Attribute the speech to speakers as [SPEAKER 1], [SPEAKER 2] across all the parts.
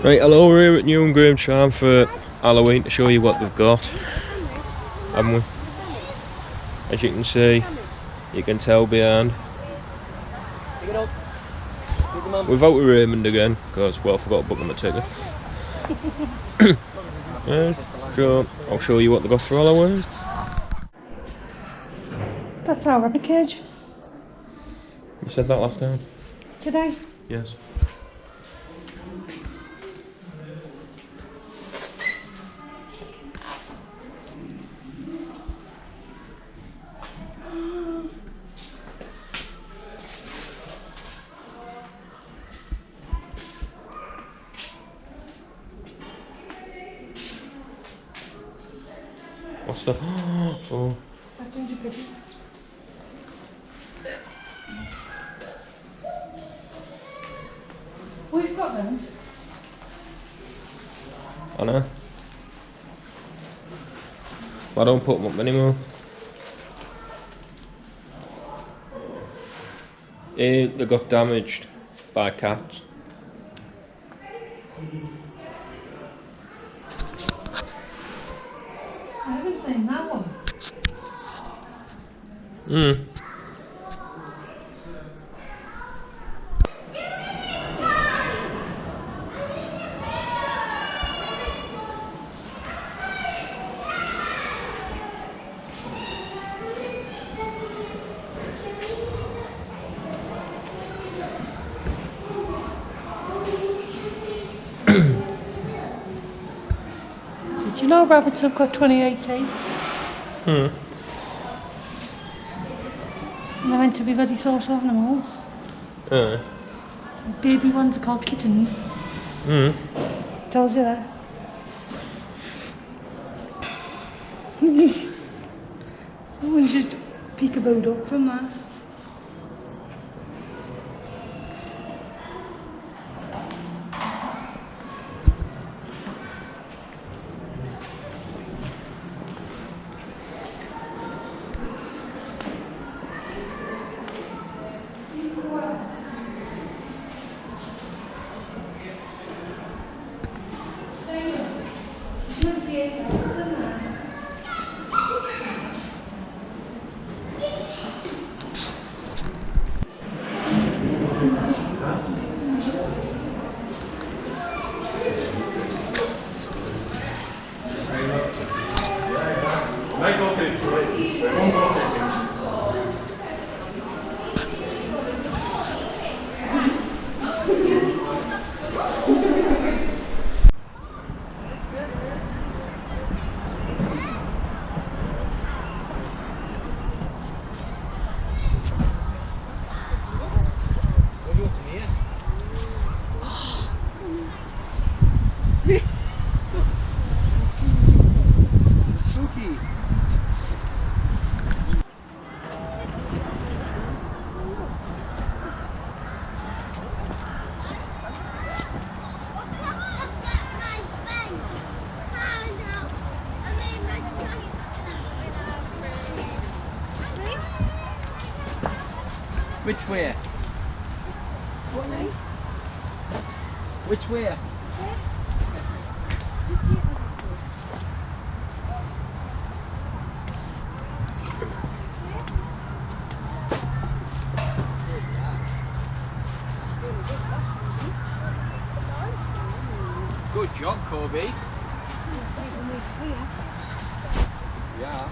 [SPEAKER 1] Right, hello, we're here at Newham Grange Farm for Halloween to show you what they've got, haven't we? As you can see, you can tell behind. We've out with Raymond again, because, well, I forgot to book him a ticket. Yeah, so I'll show you what they've got for Halloween.
[SPEAKER 2] That's our rabbit cage.
[SPEAKER 1] You said that last time?
[SPEAKER 2] Today?
[SPEAKER 1] Yes. What's the... Oh.
[SPEAKER 2] That's ginger pigeon. We've got them.
[SPEAKER 1] I know. But I don't put them up anymore. They got damaged by cats.
[SPEAKER 2] I haven't seen that one. Did you know rabbits have got 28 teeth? And they're meant to be very social animals. Baby ones are called kittens. Tells you that. Oh, just peekabooed up from that.
[SPEAKER 3] Which way? Which way? Good job, Coulby. Yeah.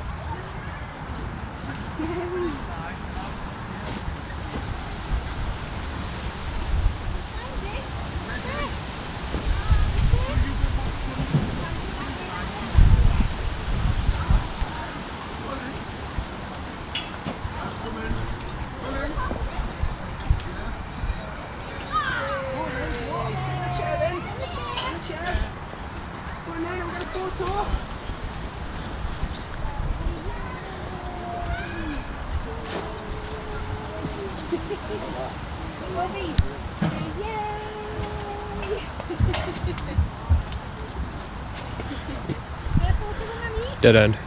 [SPEAKER 1] Dead end.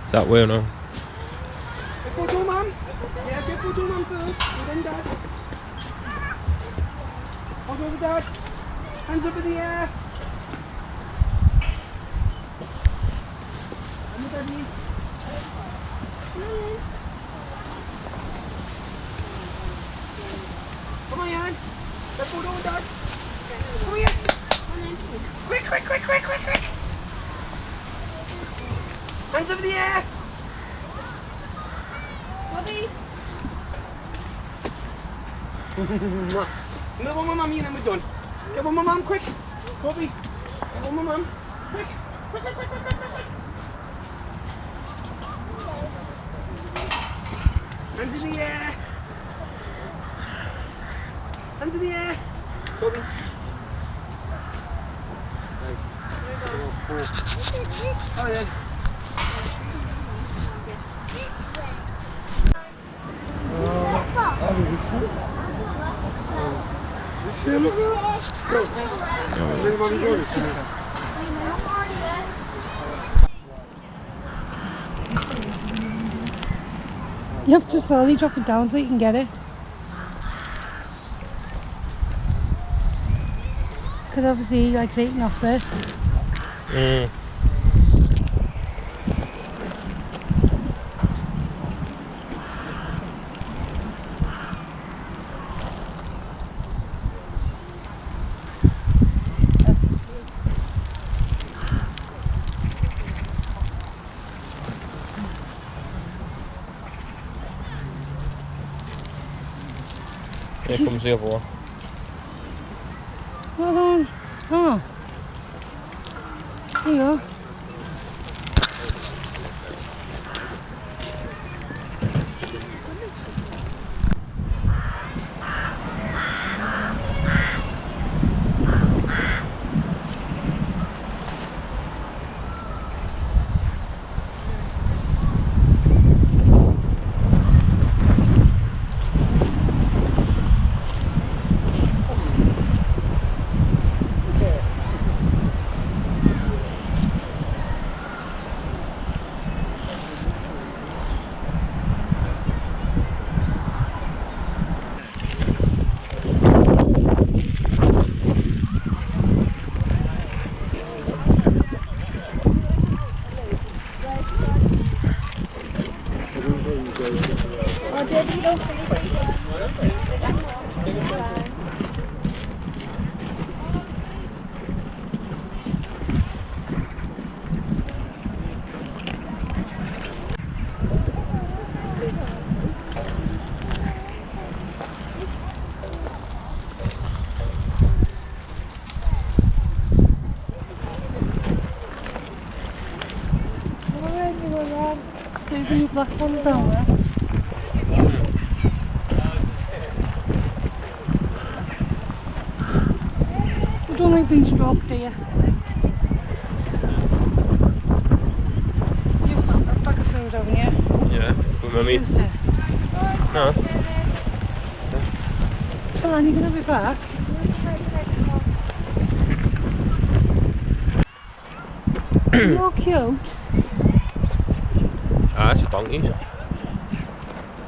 [SPEAKER 1] Is that way or no?
[SPEAKER 4] Get photo, Mum. Yeah, get photo, Mum first. And then Dad. Hold over, Dad. Hands up in the air. Hands up in the air. Come on, Jan. Let's go down, Dad. Come here. Quick, quick, quick, quick, quick, quick. Hands up in the air.
[SPEAKER 5] Bobby.
[SPEAKER 4] Another one with Mummy and then we're done. Get one with Mum, quick. Coulby. Get one with Mum. Quick. Quick, quick, quick, quick, quick, quick. Hands in the air. Hands in the air. Coulby. Oh yeah.
[SPEAKER 2] You have to slowly drop it down so you can get it. Because obviously he likes eating off this.
[SPEAKER 1] Here comes the other one.
[SPEAKER 2] Hold on. Oh. There you go. The black ones down there. You don't like being stroked, do you? You've got a bag of food, haven't you?
[SPEAKER 1] Yeah, with Mummy.
[SPEAKER 2] Used it.
[SPEAKER 1] No.
[SPEAKER 2] It's fine, you're going to be back. You're cute.
[SPEAKER 1] Ah, it's a donkey.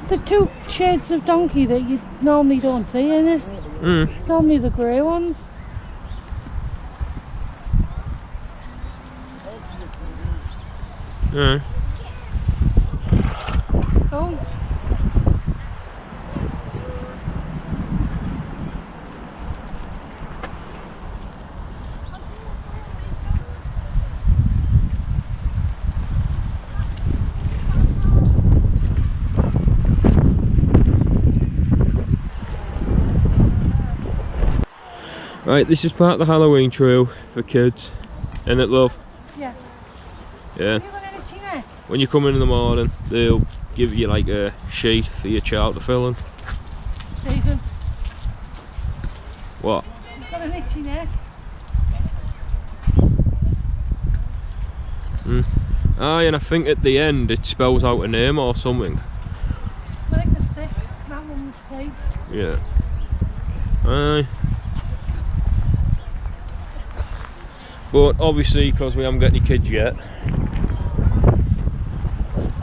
[SPEAKER 2] The two shades of donkey that you normally don't see, innit? It's only the grey ones.
[SPEAKER 1] Yeah.
[SPEAKER 2] Oh.
[SPEAKER 1] Right, this is part of the Halloween trail for kids, isn't it, love?
[SPEAKER 2] Yeah.
[SPEAKER 1] Yeah.
[SPEAKER 2] Have you got any tea?
[SPEAKER 1] When you come in the morning, they'll give you like a sheet for your child to fill in.
[SPEAKER 2] Stephen,
[SPEAKER 1] What?
[SPEAKER 2] you've got an itchy neck.
[SPEAKER 1] Aye, and I think at the end it spells out a name or something.
[SPEAKER 2] I think the 6, that one was 3.
[SPEAKER 1] Yeah. Aye. But obviously, because we haven't got any kids yet,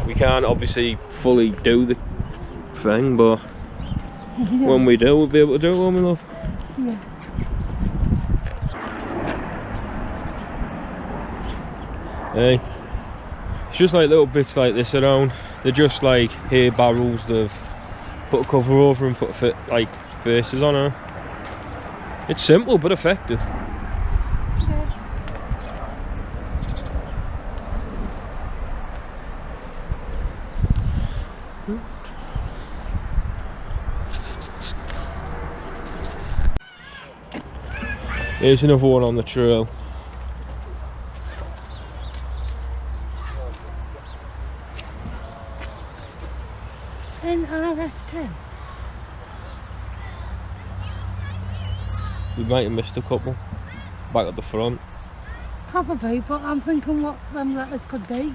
[SPEAKER 1] we can't obviously fully do the thing, but when we do, we'll be able to do it, won't we, love?
[SPEAKER 2] Yeah.
[SPEAKER 1] Hey, it's just like little bits like this around. They're just like hay barrels. They've put a cover over and put like faces on her. It's simple but effective. Here's another one on the trail.
[SPEAKER 2] NRS10.
[SPEAKER 1] We might have missed a couple back at the front.
[SPEAKER 2] Probably, but I'm thinking what them letters could be.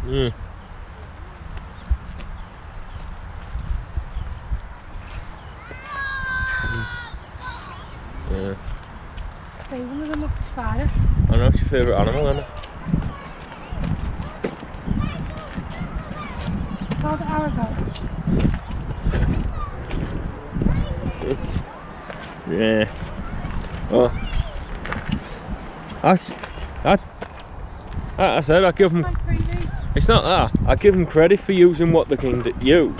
[SPEAKER 1] Yeah. Yeah.
[SPEAKER 2] See, one of them was a spider.
[SPEAKER 1] I know, it's your favourite animal, isn't it?
[SPEAKER 2] Called Arago.
[SPEAKER 1] Yeah. Oh. I said I give them. It's not that. I give them credit for using what they can use.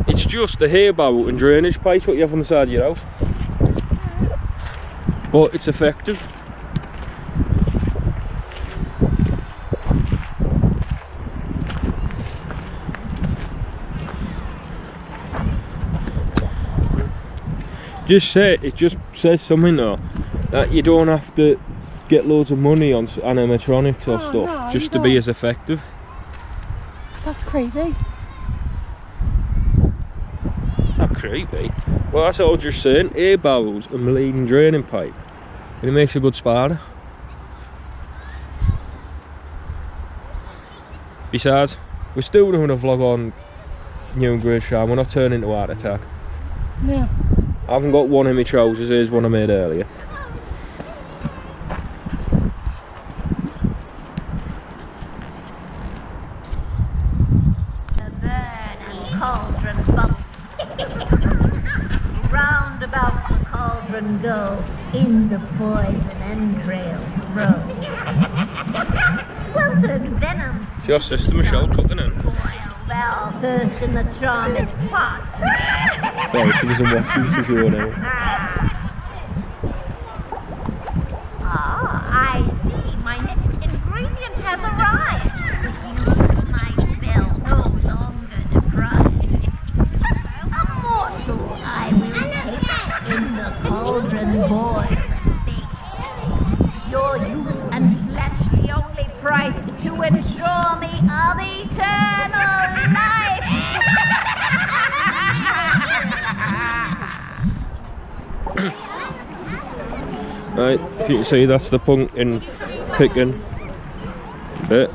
[SPEAKER 1] It's just a hay barrel and drainage pipe what you have on the side of your house. But it's effective. It just says something though, that you don't have to get loads of money on animatronics or stuff
[SPEAKER 2] no,
[SPEAKER 1] just to be as effective.
[SPEAKER 2] That's creepy.
[SPEAKER 1] It's not creepy. Well, that's all I was just saying. Air barrels and bleeding draining pipe, and it makes a good spider. Besides, we're still doing a vlog on Newham Grange, Sharon. We're not turning into Heart Attack.
[SPEAKER 2] No.
[SPEAKER 1] I haven't got one in my trousers. Here's one I made earlier.
[SPEAKER 5] The bird and cauldron bump. Round about the cauldron go, in the poison entrails throw. Sweltered venoms.
[SPEAKER 1] It's your sister Michelle cooking in.
[SPEAKER 5] Boil well first in the charming pot.
[SPEAKER 1] Sorry, she doesn't watch you, she's your now.
[SPEAKER 5] Ah, I see. My next ingredient has arrived. With you, my spell no longer deprived. A morsel I will take in the cauldron boil and bake. Your youth and flesh the only price to ensure me of eternal life.
[SPEAKER 1] Right, if you can see, that's the pumpkin picking bit.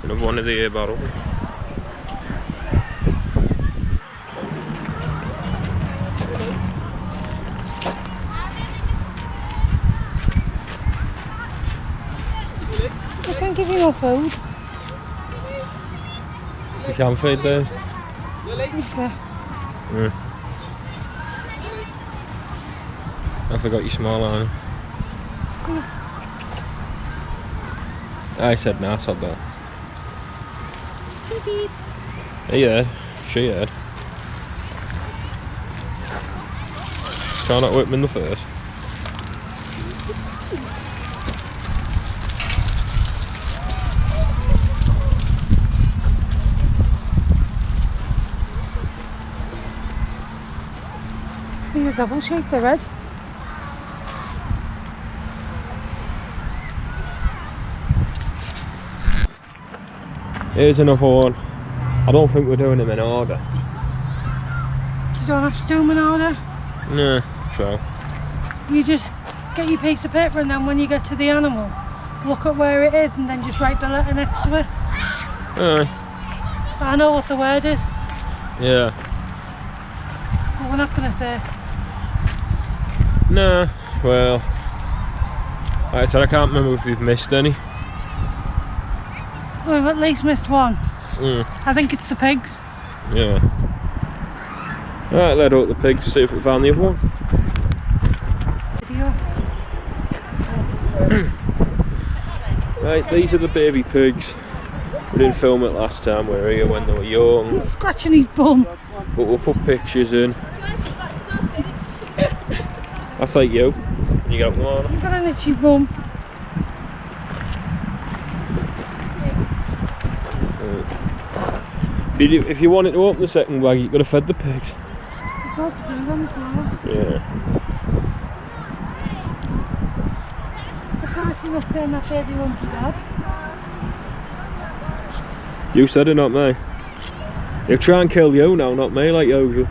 [SPEAKER 1] Another one of the air barrels.
[SPEAKER 2] I can't give you more food.
[SPEAKER 1] You can feed those.
[SPEAKER 2] Okay.
[SPEAKER 1] Yeah. I forgot you small on. I said nah, I said that.
[SPEAKER 2] Chickies.
[SPEAKER 1] Yeah, she had. Try not to whip them in the face.
[SPEAKER 2] These are double shaped, they're red.
[SPEAKER 1] Here's another one. I don't think we're doing them in order.
[SPEAKER 2] You don't have to do them in order.
[SPEAKER 1] Nah, true.
[SPEAKER 2] You just get your piece of paper and then when you get to the animal, look at where it is and then just write the letter next to it.
[SPEAKER 1] Aye.
[SPEAKER 2] I know what the word is,
[SPEAKER 1] Yeah.
[SPEAKER 2] but we're not going to say.
[SPEAKER 1] Nah, well, like I said, I can't remember if we've missed any.
[SPEAKER 2] We've at least missed one.
[SPEAKER 1] Mm.
[SPEAKER 2] I think it's the pigs.
[SPEAKER 1] Yeah. Right, let out the pigs, see if we found the other one.
[SPEAKER 2] Video.
[SPEAKER 1] Right, these are the baby pigs. We didn't film it last time, we were here when they were young.
[SPEAKER 2] He's scratching his bum.
[SPEAKER 1] But we'll put pictures in. That's like you. When you get up in the morning.
[SPEAKER 2] You've got an itchy bum.
[SPEAKER 1] If you wanted to open the second bag, you've got to feed the pigs.
[SPEAKER 2] You've got to do on the floor.
[SPEAKER 1] Yeah.
[SPEAKER 2] Surprised you're not saying that baby one's your dad.
[SPEAKER 1] You said it, not me. They'll try and kill you now, not me, like usual.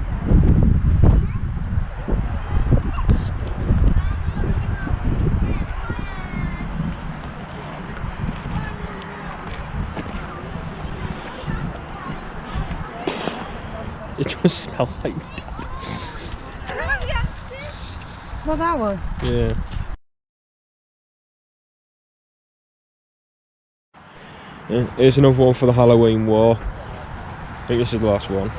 [SPEAKER 1] It just smells like
[SPEAKER 2] Not that one.
[SPEAKER 1] yeah. Yeah, here's another one for the Halloween war. I think this is the last one.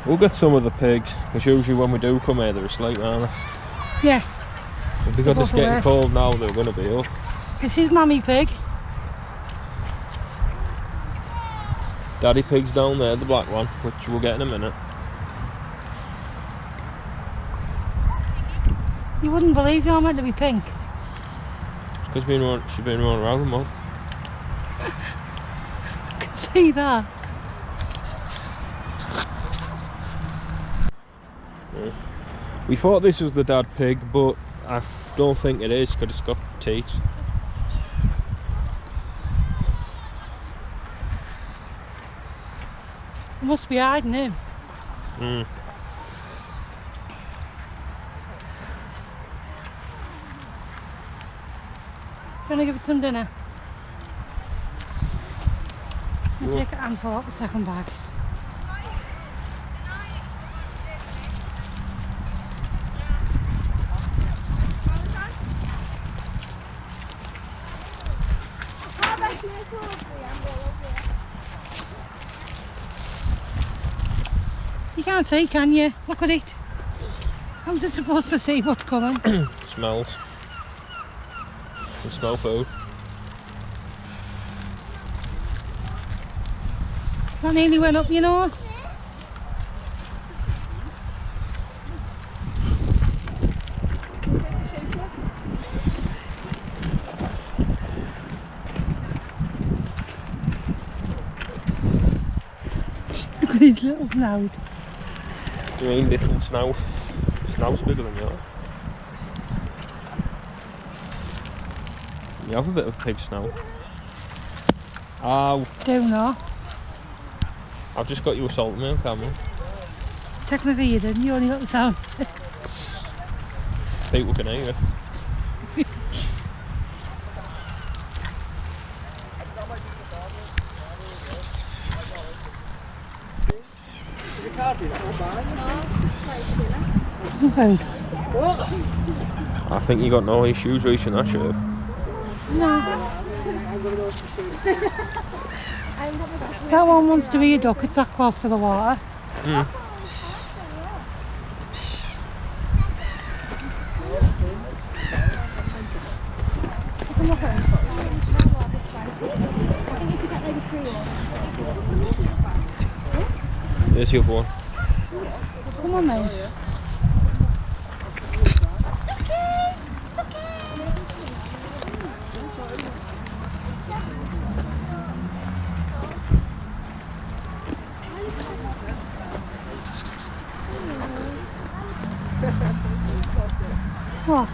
[SPEAKER 1] We'll get some of the pigs, because usually when we do come here they're asleep, aren't they?
[SPEAKER 2] Yeah.
[SPEAKER 1] But because it's getting
[SPEAKER 2] away.
[SPEAKER 1] cold now, they're going to be up.
[SPEAKER 2] This is Mummy Pig.
[SPEAKER 1] Daddy Pig's down there, the black one, which we'll get in a minute.
[SPEAKER 2] You wouldn't believe you're meant to be pink.
[SPEAKER 1] It's because she's been running around the mud.
[SPEAKER 2] I can see that.
[SPEAKER 1] We thought this was the dad pig, but I don't think it is because it's got teeth.
[SPEAKER 2] You must be hiding him.
[SPEAKER 1] Mm.
[SPEAKER 2] Do you want to give it some dinner? I'll take a handful out the second bag. You can't see, can you? Look at it. How's it supposed to see what's coming?
[SPEAKER 1] Smells. You smell food.
[SPEAKER 2] That nearly went up your nose. Look at his little snout.
[SPEAKER 1] Do you mean little snout? Snout's bigger than yours. You have a bit of a pig snout. Ow.
[SPEAKER 2] Do not.
[SPEAKER 1] I've just got you assaulting me on camera.
[SPEAKER 2] Technically you didn't, you only got the sound.
[SPEAKER 1] People can hear it.
[SPEAKER 2] Some food.
[SPEAKER 1] I think you got no issues reaching that shirt.
[SPEAKER 2] No. That one wants to be a duck, it's that close to the water.
[SPEAKER 1] Mm. There's the other one.
[SPEAKER 2] Come on then. What?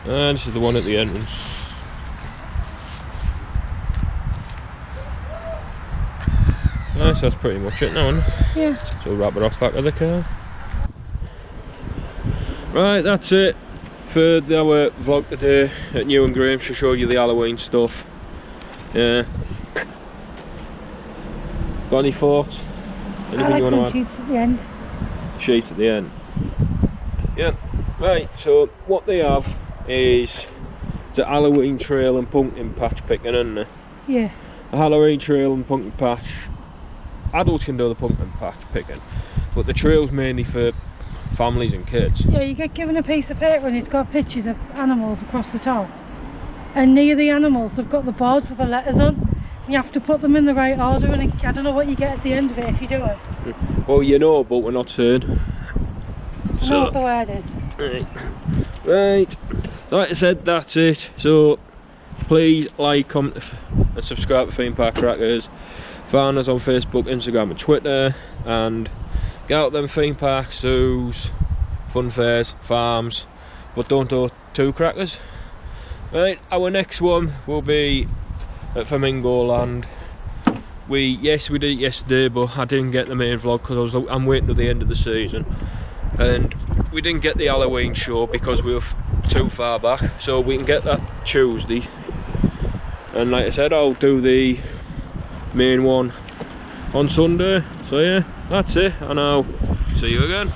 [SPEAKER 1] And this is the one at the entrance. Right, so that's pretty much it now, isn't it?
[SPEAKER 2] Yeah.
[SPEAKER 1] So we'll wrap it off back of the car. Right, that's it for our vlog today at Newham Grange, to show you the Halloween stuff. Yeah. Got any thoughts? Anything you want to add?
[SPEAKER 2] Sheets at the end.
[SPEAKER 1] Sheet at the end. Yeah. Right, so what they have is the Halloween trail and pumpkin patch picking, isn't it?
[SPEAKER 2] Yeah.
[SPEAKER 1] The Halloween trail and pumpkin patch. Adults can do the pumpkin patch picking, but the trail's mainly for families and kids.
[SPEAKER 2] Yeah, you get given a piece of paper and it's got pictures of animals across the top. And near the animals, they've got the boards with the letters on. You have to put them in the right order, and I don't know what you get at the end of it if you do it.
[SPEAKER 1] Well, you know, but we're not saying.
[SPEAKER 2] I know what the word is.
[SPEAKER 1] Right. Like I said, that's it. So please like, comment and subscribe to Theme Park Crackers. Find us on Facebook, Instagram and Twitter, and get out them theme parks, zoos, fun fairs, farms, but don't do too crackers. Right, our next one will be at Flamingo Land. We did it yesterday, but I didn't get the main vlog because I'm waiting till the end of the season, and we didn't get the Halloween show because we were too far back, so we can get that Tuesday. And like I said, I'll do the main one on Sunday. So yeah, that's it, and I'll see you again.